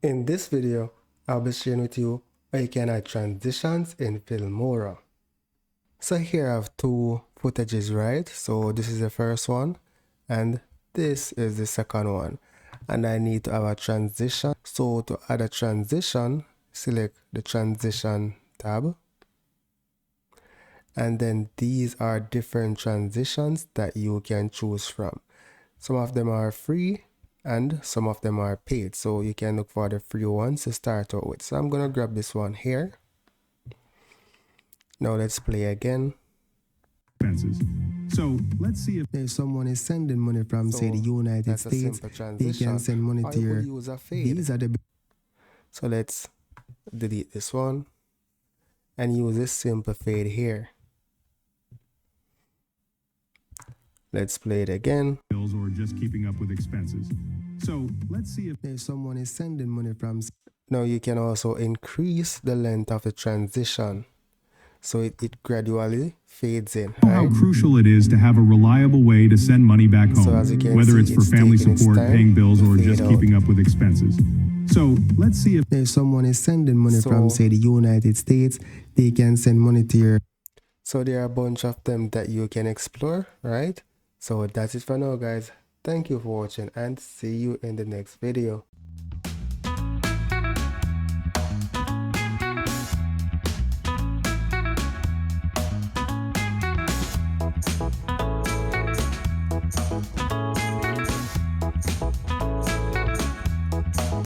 In this video, I'll be sharing with you how you can add transitions in Filmora. So here I have two footages, right? So this is the first one and this is the second one. And I need to have a transition. So to add a transition, select the transition tab. And then these are different transitions that you can choose from. Some of them are free and some of them are paid, so you can look for the free ones to start out with. So I'm gonna grab this one here. Now let's play again. So let's see if someone is sending money from say the United States, they can send money to your these are the. So let's delete this one and use this simple fade here. Let's play it again. Bills or just keeping up with expenses. So let's see if someone is sending money from. Now you can also increase the length of the transition, so it gradually fades in. Right? How crucial it is to have a reliable way to send money back home, so as you can whether see, it's for family support, paying bills, or just keeping up with expenses. So let's see if someone is sending money from say the United States, they can send money to your. So there are a bunch of them that you can explore, right? So that's it for now, guys. Thank you for watching and see you in the next video.